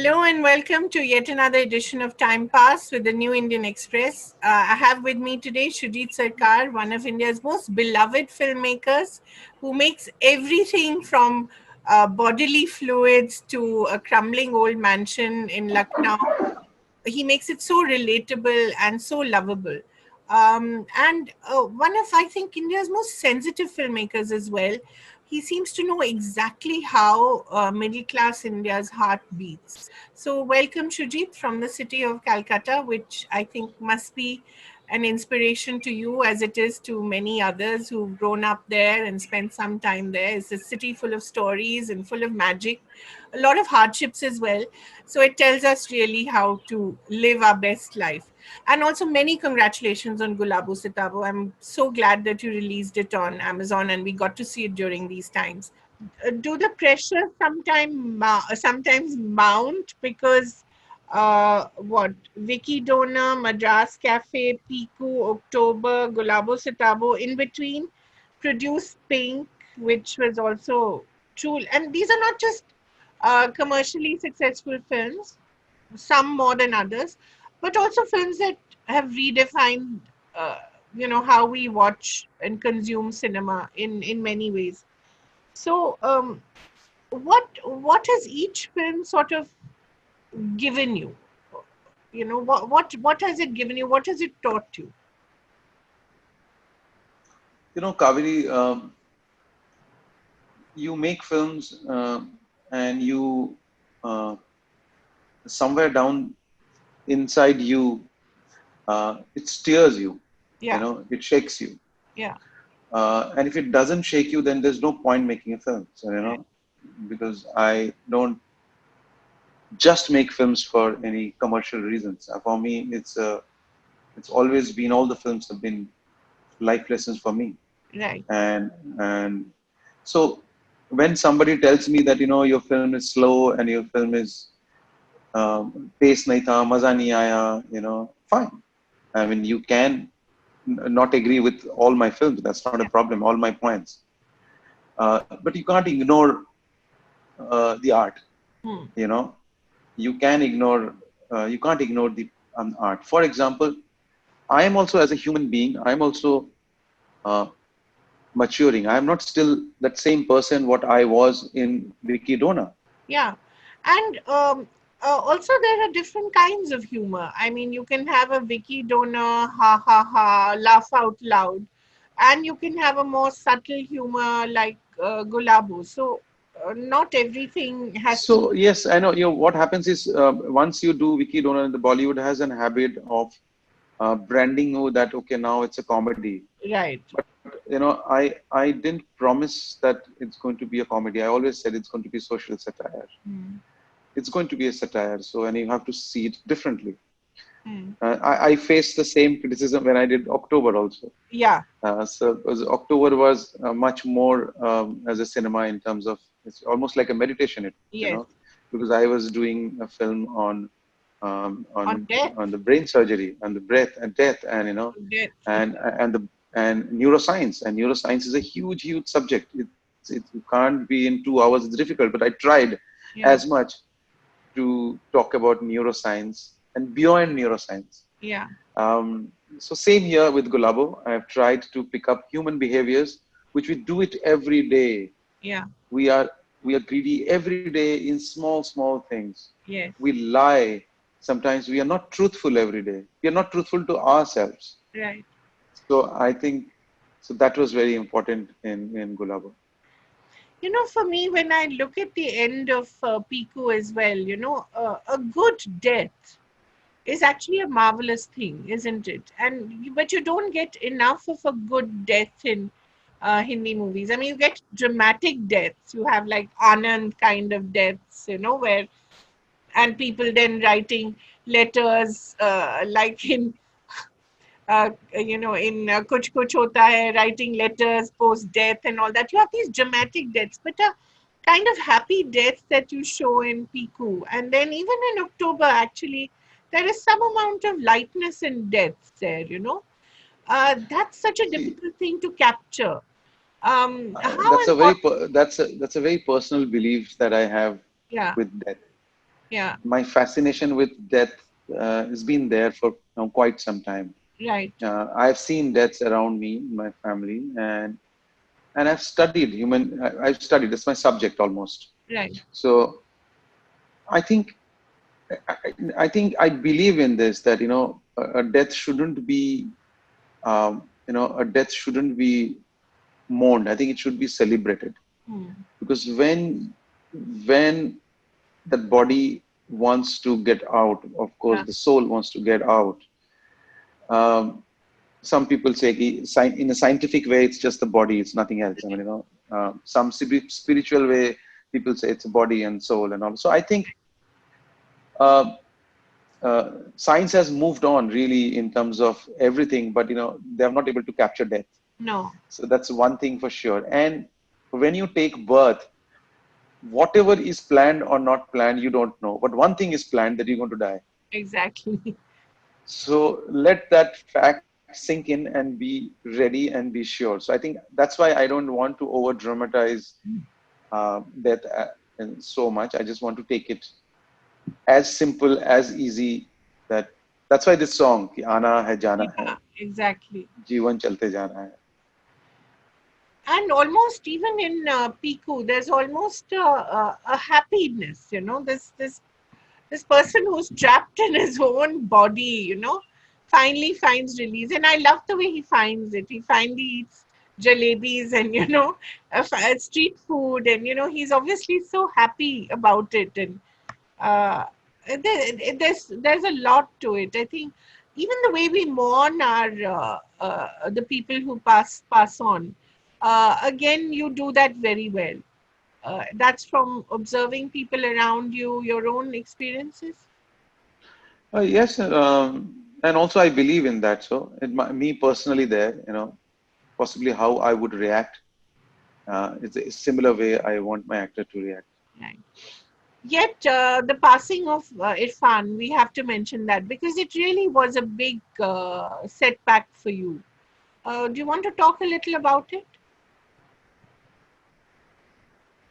Hello and welcome to yet another edition of Time Pass with the New Indian Express. I have with me today Shoojit Sircar, one of India's most beloved filmmakers, who makes everything from bodily fluids to a crumbling old mansion in Lucknow. He makes it so relatable and so lovable. And one of, I think, India's most sensitive filmmakers as well. He seems to know exactly how middle class India's heart beats. So, welcome, Shujit, from the city of Calcutta, which I think must be an inspiration to you as it is to many others who've grown up there and spent some time there. It's a city full of stories and full of magic, a lot of hardships as well. So it tells us really how to live our best life. And also, many congratulations on Gulabo Sitabo. I'm so glad that you released it on Amazon and we got to see it during these times. Do the pressure sometimes mount because what Vicky Donor, Madras Cafe, Piku, October, Gulabo Sitabo in between produced Pink, which was also true. And these are not just commercially successful films, some more than others, but also films that have redefined, uh, how we watch and consume cinema in many ways. So, what has each film sort of given you? What has it given you? What has it taught you? Kaveri, you make films and you somewhere down inside you, it steers you, Yeah, it shakes you. yeah, And if it doesn't shake you, then there's no point making a film. So, right, because I don't just make films for any commercial reasons. For me, it's always been, all the films have been life lessons for me. right. And so when somebody tells me that your film is slow and your film is pace nahi tha, maza nahi aaya, fine. I mean, you can not agree with all my films. That's not a problem. All my points, but you can't ignore the art. Hmm. You know, you can ignore. You can't ignore the art. For example, I am also, as a human being, I am also uh, maturing. I am not still that same person what I was in Vicky Dona. Yeah. And also, there are different kinds of humor. I mean, you can have a Vicky Donor, ha ha ha, laugh out loud, and you can have a more subtle humor like Gulabo. So, not everything has to. So yes, I know. What happens is, once you do Vicky Dona, the Bollywood has an habit of branding you that okay, now it's a comedy. Right. But I didn't promise that it's going to be a comedy. I always said it's going to be social satire. Mm. It's going to be a satire. So, and you have to see it differently. Mm. I faced the same criticism when I did October also. Yeah. October was much more as a cinema in terms of, it's almost like a meditation. Yes. Because I was doing a film on On death. on the brain surgery, on the breath and death, and Death. and neuroscience. And neuroscience is a huge subject. It can't be in 2 hours. It's difficult, but I tried Yeah. as much to talk about neuroscience and beyond neuroscience. Yeah. So same here with Gulabo. I've tried to pick up human behaviors, which we do it every day. Yeah. We are we are greedy every day in small things. Yes. We lie. Sometimes we are not truthful every day. We are not truthful to ourselves. Right. So I think so that was very important in Gulabo. For me, when I look at the end of Piku as well, a good death is actually a marvelous thing, isn't it? But you don't get enough of a good death in Hindi movies. I mean, you get dramatic deaths. You have like Anand kind of deaths, where and people then writing letters like in Kuch Kuch Hota Hai, writing letters post death and all that. You have these dramatic deaths, but a kind of happy death that you show in Piku. And then even in October, actually, there is some amount of lightness in deaths there. That's such a See, difficult thing to capture. How that's and a what? very that's a very personal belief that I have Yeah, with death. Yeah. My fascination with death has been there for quite some time. Right. I've seen deaths around me, in my family, and I've studied human. I've studied. It's my subject almost. Right. So I think I, I believe in this, that a death shouldn't be a death shouldn't be mourned. I think it should be celebrated, Hmm. because when that body wants to get out, of course Yeah. the soul wants to get out. Um, some people say in a scientific way it's just the body, it's nothing else. I mean, some spiritual way people say it's a body and soul and all. So I think uh, science has moved on really in terms of everything, but they are not able to capture death. No. So that's one thing for sure. And when you take birth, whatever is planned or not planned, you don't know. But one thing is planned, that you're going to die. Exactly. So let that fact sink in and be ready and be sure. So I think that's why I don't want to over dramatize death so much. I just want to take it as simple, as easy. That's why this song, कि आना है जाना है, Yeah. Exactly. जीवन चलते जाना है. And almost even in Piku, there's almost a happiness. This person who's trapped in his own body, finally finds release. And I love the way he finds it. He finally eats jalebis and, street food. And, he's obviously so happy about it. And uh, there's a lot to it. I think even the way we mourn our the people who pass on. Again, you do that very well. That's from observing people around you, your own experiences. Yes, and also I believe in that. So, me personally, there, possibly how I would react. It's a similar way I want my actor to react. Right. Yet, the passing of Irfan, we have to mention that because it really was a big setback for you. Do you want to talk a little about it?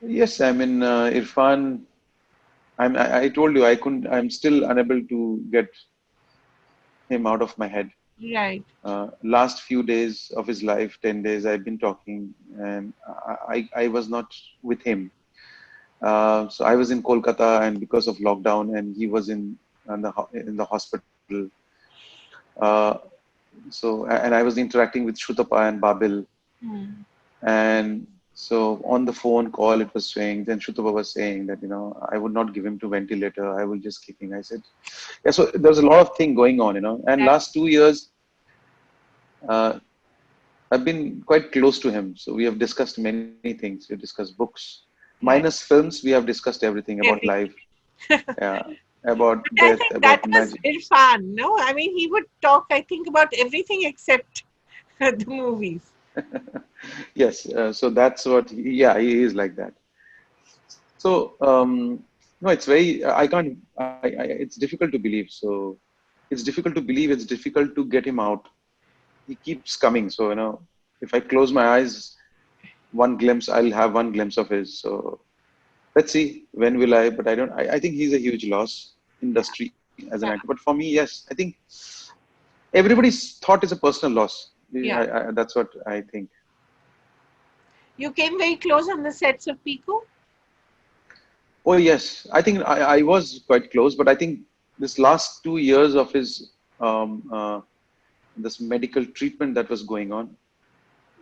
Yes, I mean, Irfan. I told you I couldn't. I'm still unable to get him out of my head. Right. Last few days of his life, 10 days, I've been talking, and I was not with him. So I was in Kolkata, and because of lockdown, and he was in the hospital. Uh, and I was interacting with Shutapa and Babil, Hmm. and so on the phone call, it was saying. Then Shutapa was saying that I would not give him to ventilator. I will just keep him. I said, yeah. So there's a lot of thing going on, And Right. last 2 years, uh, I've been quite close to him. So we have discussed many things. We have discussed books, Right. minus films. We have discussed everything about life, Everything. yeah, about But I death, think about that was magic. Irfan, no? I mean, he would talk, I think, about everything except the movies. Yes. So that's what. Yeah, he is like that. So no, it's very. I can't. It's difficult to believe. So it's difficult to believe. It's difficult to get him out. He keeps coming. So if I close my eyes, one glimpse, I'll have one glimpse of his. So let's see when will I. But I don't. I think he's a huge loss Yeah. industry as an actor. Yeah. But for me, yes, I think everybody's thought is a personal loss. Yeah. That's what I think. You came very close on the sets of Piku? Oh yes, I think I was quite close, but I think this last 2 years of his this medical treatment that was going on,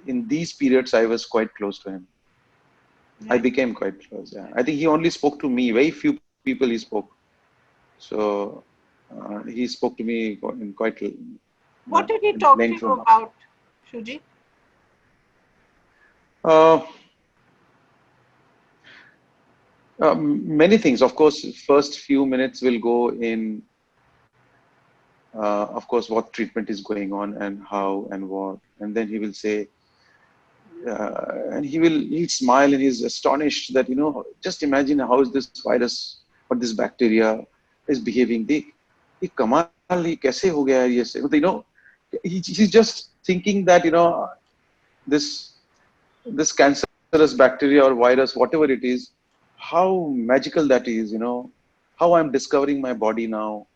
in these periods I was quite close to him. I Right. became quite close. Yeah, I think he only spoke to me. Very few people he spoke. So he spoke to me in quite What did he in talk to length. you about, Shuji? Uh, Many things. Of course, first few minutes will go in. Of course, what treatment is going on and how and what, and then he will say, and he'll smile and he's astonished that just imagine how is this virus or this bacteria is behaving. ये कमाल ये कैसे हो गया है ये से मतलब, he's just thinking that this this cancerous bacteria or virus, whatever it is, how magical that is. how I'm discovering my body now,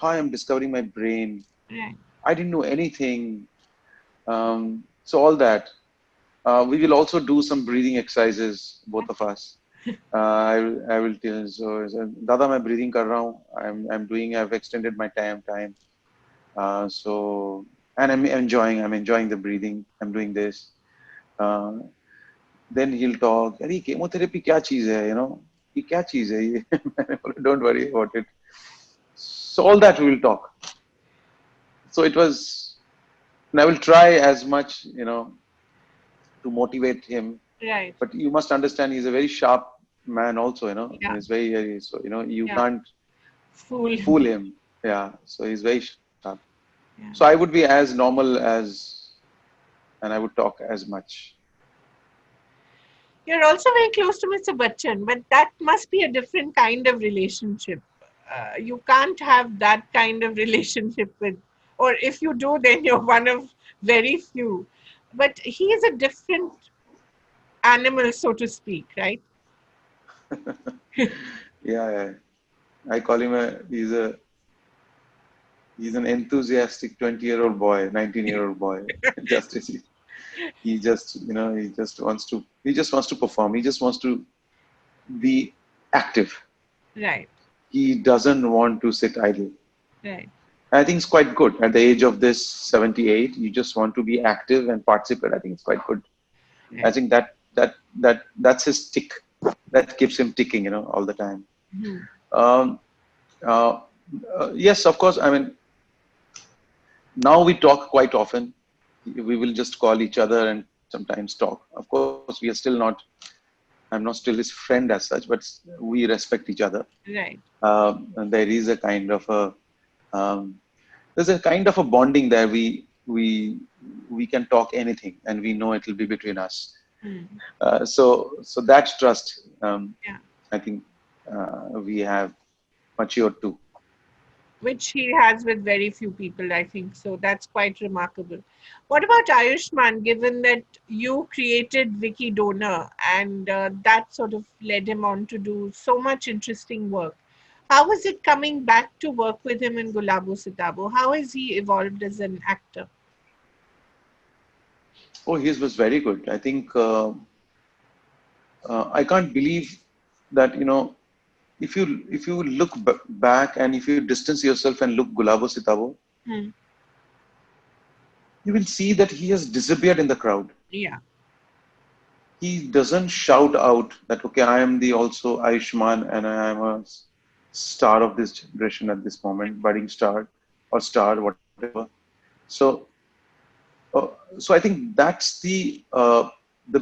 how I'm discovering my brain. Right. I didn't know anything. So all that. We will also do some breathing exercises, both of us. I will tell. So Dada, मैं breathing कर रहा हूँ. I'm doing. I've extended my time. So and I'm enjoying the breathing. I'm doing this. Uh, then he'll talk. अरे chemotherapy क्या चीज़ है? You know, ये क्या चीज़ है ये? Don't worry about it. So all that we will talk. So it was, and I will try as much, to motivate him. Right. But you must understand, he's a very sharp man also, Yeah. he's very, so, you Yeah. can't Fool. fool him. Yeah. So he's very sharp. So Yeah. I would be as normal and I would talk as much. You're also very close to Mr. Bachchan, but that must be a different kind of relationship. You can't have that kind of relationship with, or if you do, then you're one of very few. But he is a different animal, so to speak, right? Yeah. I call him he's an enthusiastic 20-year-old boy, 19-year-old boy. just as he just, he just wants to perform. He just wants to be active. Right, He doesn't want to sit idle. right, I think it's quite good at the age of this 78. You just want to be active and participate. I think it's quite good. I right. think that's his tick. That keeps him ticking, all the time. Mhm. Um, uh, yes, of course. I mean, now we talk quite often. We will just call each other and sometimes talk. Of course, we are still not. I'm not still his friend as such, but we respect each other. Right, And there is a kind of um, there's a kind of a bonding there. We can talk anything, and we know it will be between us. mm, So that trust, yeah, I think, we have matured to. which he has with very few people, I think. So that's quite remarkable. What about Ayushman, given that you created Vicky Donor and that sort of led him on to do so much interesting work? How was it coming back to work with him in Gulabo Sitabo? How has he evolved as an actor? Oh, his was very good. I think I can't believe that if you look back and if you distance yourself and look Gulabo Sitabo, Hmm. you will see that he has disappeared in the crowd. Yeah, He doesn't shout out that, okay, I am the also Ayushman and I am a star of this generation at this moment, budding star or star, whatever. So, so I think that's the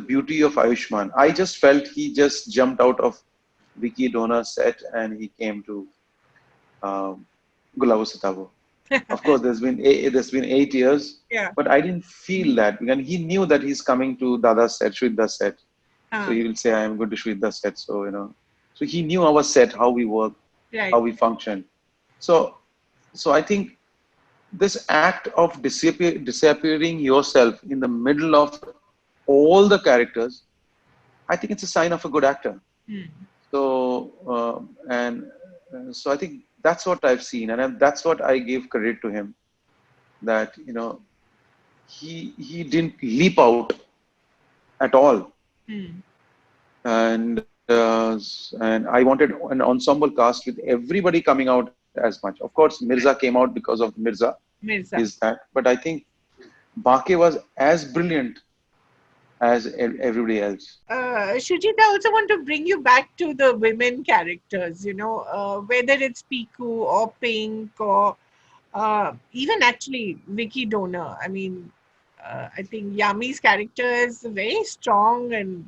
beauty of Ayushman. I just felt he just jumped out of Vicky Dona's set and he came to um, Gulabo Sitabo. Of course, there's been 8 years, yeah. but I didn't feel that because he knew that he's coming to Dada's set, Shweta's set. So Uh, he will say, I am going to Shweta's set. So so he knew our set, how we work, how right. we function. So I think this act of disappearing yourself in the middle of all the characters, I think it's a sign of a good actor. Hmm. So and so I think that's what I've seen, and that's what I gave credit to him. That he didn't leap out at all, Hmm. and I wanted an ensemble cast with everybody coming out as much. Of course, Mirza came out because of Mirza, is Mirza. that, but I think Bake was as brilliant as everybody else. Shujit, I also want to bring you back to the women characters, whether it's Piku or Pink or even actually Vicky Donor. I mean, I think Yami's character is a very strong and,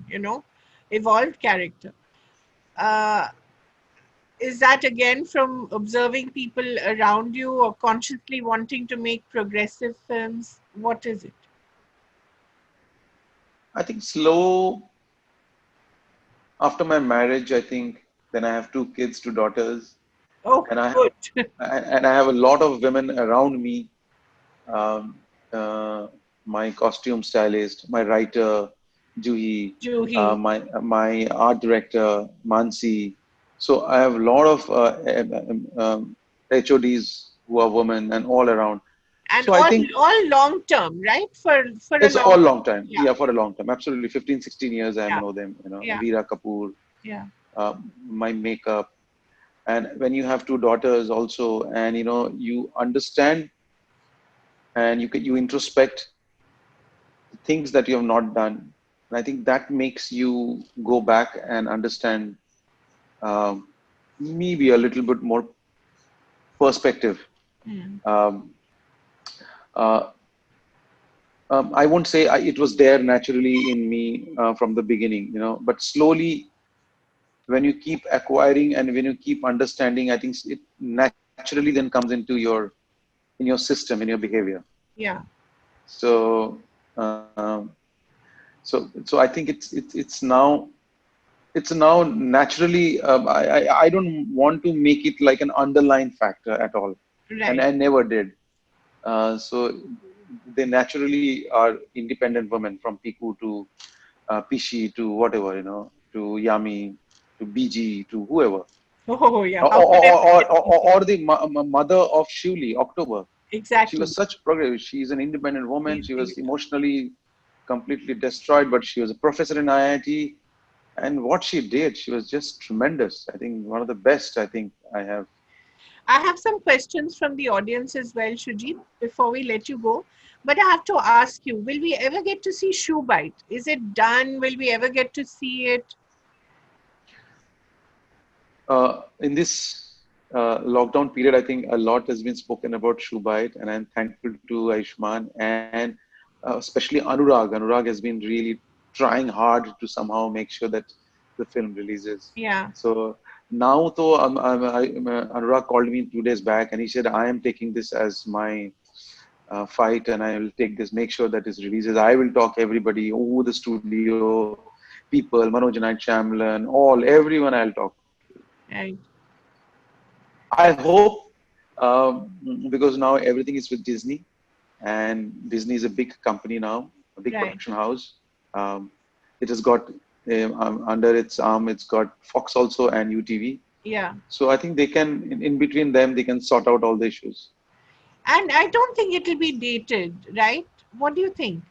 evolved character. Uh, is that again from observing people around you or consciously wanting to make progressive films? What is it? I think slow after my marriage. I think then I have two kids, two daughters, Oh, and good. I have a lot of women around me. Um, uh, my costume stylist, my writer, Juhi, Juhi. my art director, Mansi. So I have a lot of HODs who are women and all around. And So I think all long term, right? For a it's long all time. long time. Yeah, Yeah, for a long time. Absolutely. 15, 16 years I yeah, know them, yeah, Veera Kapoor, yeah, my makeup. And when you have two daughters also, and you understand and you introspect the things that you have not done. And I think that makes you go back and understand um, maybe a little bit more perspective. mm, Um, uh, I won't say it was there naturally in me from the beginning, but slowly when you keep acquiring and when you keep understanding, I think it naturally then comes into in your system, in your behavior. yeah. So, so I think it's now naturally. I don't want to make it like an underlying factor at all, and Right. I never did. So they naturally are independent women from Piku to Pishi to whatever, to Yami to BG to whoever, Oh, yeah. or, How could I forget or, Piku? or the mother of Shivli, October. She Exactly. was such progressive. She's an independent woman. He's She was brilliant. emotionally completely destroyed, but she was a professor in IIT. And what she did, she was just tremendous. I think one of the best I think I have. I have some questions from the audience as well, Shujit, before we let you go. But I have to ask you, will we ever get to see Shoebite? Is it done? Will we ever get to see it? In this lockdown period, I think a lot has been spoken about Shoebite, and I'm thankful to Aishman and especially Anurag. Anurag has been really trying hard to somehow make sure that the film releases. Yeah. So now, though, Anurag called me 2 days back, and he said, "I am taking this as my fight, and I will take this, make sure that it releases. I will talk everybody, over the studio, people, Manoj and Shyamalan, everyone I'll talk to." Right. I hope because now everything is with Disney, and Disney is a big company now, a big Right. production house. It has got under its arm, it's got Fox also and UTV. Yeah. So I think they can, in between them, they can sort out all the issues. And I don't think it'll be dated, right? What do you think?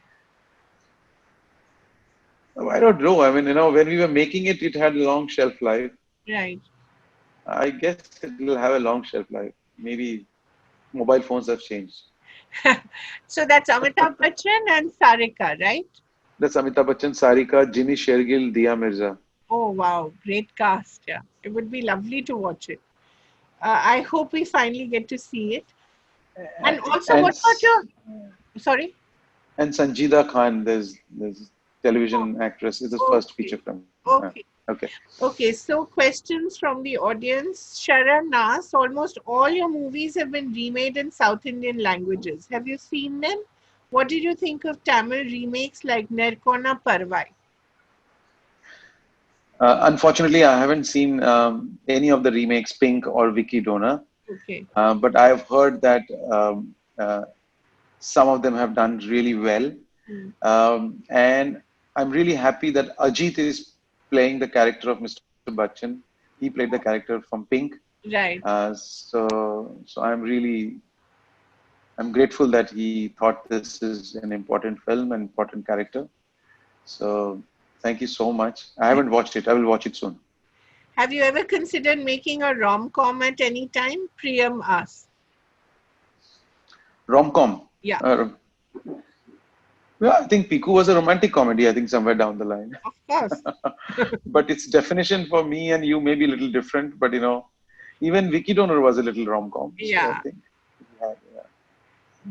I don't know. I mean, when we were making it, it had a long shelf life. Right. I guess it will have a long shelf life. Maybe mobile phones have changed. So that's Amitabh Bachchan and Sarika, right? That's Amitabh Bachchan, Sarika, Ginny Shergill, Dia Mirza. Oh, wow. Great cast. Yeah. It would be lovely to watch it. I hope we finally get to see it. And also, And what about your. Sorry? and Sanjida Khan, there's television actress. Is the Oh, first okay. feature film. Okay. Okay. Okay. So, questions from the audience. Sharon asks, almost all your movies have been remade in South Indian languages. Have you seen them? What did you think of Tamil remakes like Nerkona Parvai? Unfortunately, I haven't seen any of the remakes, Pink or Vicky Donor, Okay. but I've heard that some of them have done really well. Hmm. And I'm really happy that Ajith is playing the character of Mr. Bachchan. He played the character from Pink. Right. So I'm grateful that he thought this is an important film, an important character. So thank you so much. I haven't watched it. I will watch it soon. Have you ever considered making a rom-com at any time? Priyam asks. Rom-com. Yeah, Uh, yeah, I think Piku was a romantic comedy. I think somewhere down the line, of course. but its definition for me and you may be a little different. But even Vicky Donor was a little rom-com. So I Yeah. think, yeah, yeah.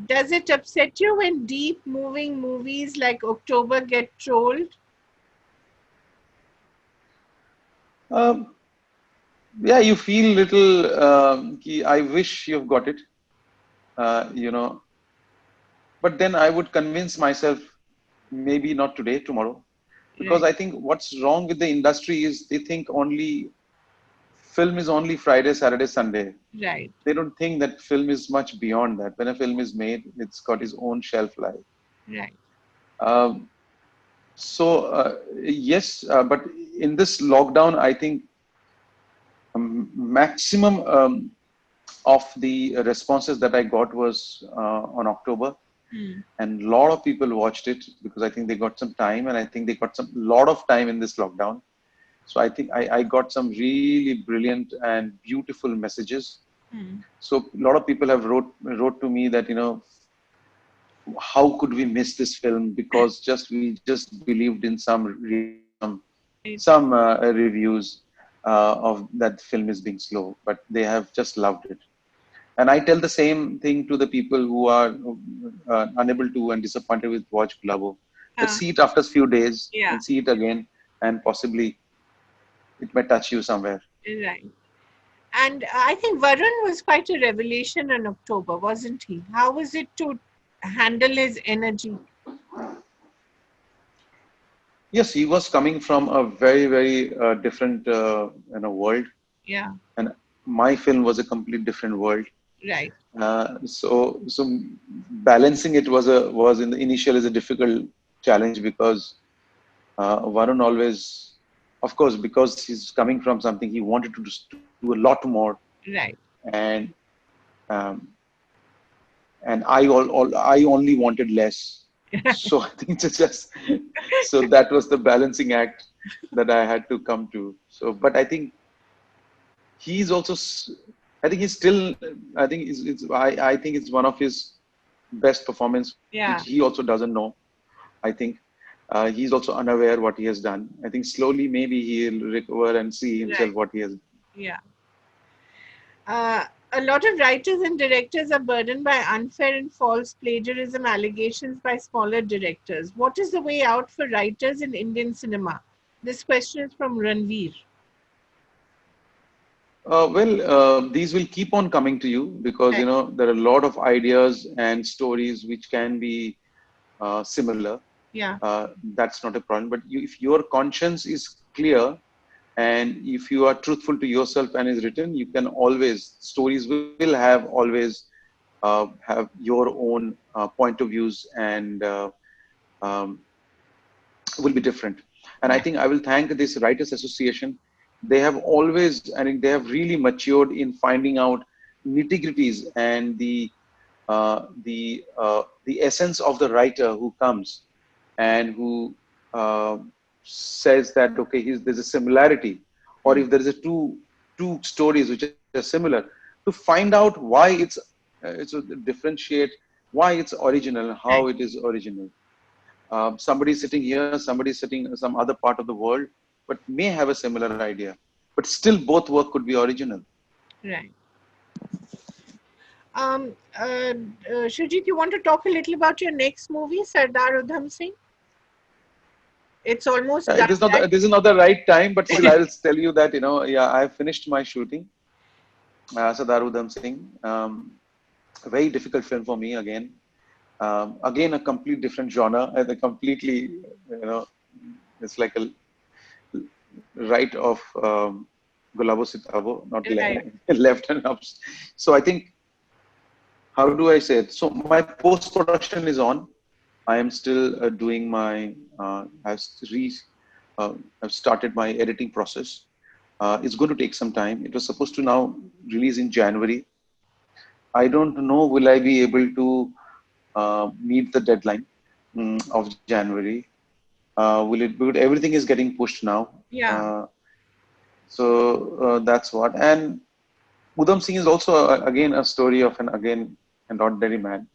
Does it upset you when deep moving movies like October get trolled? Um, yeah, you feel little. I wish you've got it. Uh, you know, but then I would convince myself, maybe not today, tomorrow, because Right, I think what's wrong with the industry is they think only film is only Friday, Saturday, Sunday. right, They don't think that film is much beyond that. When a film is made, it's got its own shelf life. right. Um, so yes, but in this lockdown, I think Maximum of the responses that I got was on October, Hmm. and a lot of people watched it because I think they got some time, and I think they got some lot of time in this lockdown. So I think I got some really brilliant and beautiful messages. Hmm. So a lot of people have wrote to me that, how could we miss this film, because just we just believed in some Right. reviews of that film is being slow, but they have just loved it. And I tell the same thing to the people who are unable to and disappointed with watch Gulabo. Let's Uh, see it after a few days yeah. and see it again, and possibly it may touch you somewhere. Right. And I think Varun was quite a revelation in October, wasn't he? How was it to handle his energy? Yes, he was coming from a very, very different world, Yeah. and my film was a complete different world. Right. So balancing it was in the initial is a difficult challenge, because Varun always, of course, because he's coming from something, he wanted to do a lot more, Right. and um, I only wanted less. So I think it's just so that was the balancing act that I had to come to. So, but I think he's also, I think he's still, I think I think it's one of his best performance, which Yeah. he also doesn't know. I think he's also unaware what he has done. I think slowly maybe he'll recover and see himself Right. what he has. Yeah. A lot of writers and directors are burdened by unfair and false plagiarism allegations by smaller directors. What is the way out for writers in Indian cinema? This question is from Ranveer. These will keep on coming to you, because Right. there are a lot of ideas and stories which can be similar. Yeah. That's not a problem. But if your conscience is clear, and if you are truthful to yourself and is written, you can always, stories will have always have your own point of views, and um, will be different. And I Yeah. think I will thank this Writers Association. They have always, I think they have really matured in finding out nitty-gritties and the essence of the writer who comes and who uh, says that, okay, there's a similarity, or Hmm. if there is a two stories which are similar, to find out why it's a differentiate why it's original, how Right. it is original. Somebody sitting here, somebody sitting in some other part of the world, but may have a similar idea, but still both work could be original. Right. Shujit, you want to talk a little about your next movie, Sardar Udham Singh? It's almost done, right? This is not the right time, but still I'll tell you that, yeah, I finished my shooting, Sardar Udham Singh. A very difficult film for me again. Again, a complete different genre, and a completely, you know, it's like a right of Gulabo Sitabo, not Right. left and up. So I think, how do I say it? So my post production is on. I am still doing my, re, I've started my editing process. It's going to take some time. It was supposed to now release in January. I don't know, will I be able to meet the deadline of January? Will it? But everything is getting pushed now. Yeah. Uh, so that's what. And Udham Singh is also again a story of an ordinary man,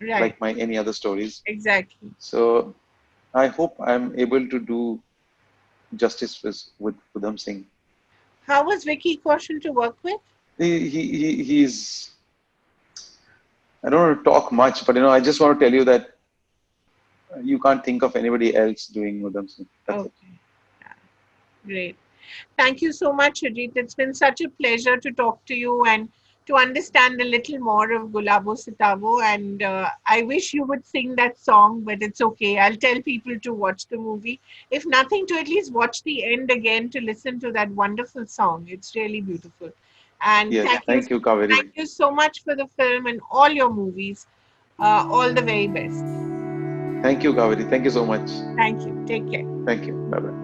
Right. like my any other stories. Exactly. So I hope I'm able to do justice with Udham Singh. How was Vicky Kaushal to work with? He's. I don't want to talk much, but I just want to tell you that you can't think of anybody else doing Udham Singh. That's it. Okay. Yeah. Great. Thank you so much, Ajit. It's been such a pleasure to talk to you and to understand a little more of Gulabo Sitabo. And I wish you would sing that song, but it's okay. I'll tell people to watch the movie. If nothing, to at least watch the end again to listen to that wonderful song. It's really beautiful. And Yes, thank you, thank Kaveri. you so much for the film and all your movies. All the very best. Thank you, Kaveri. Thank you so much. Thank you. Take care. Thank you. Bye bye.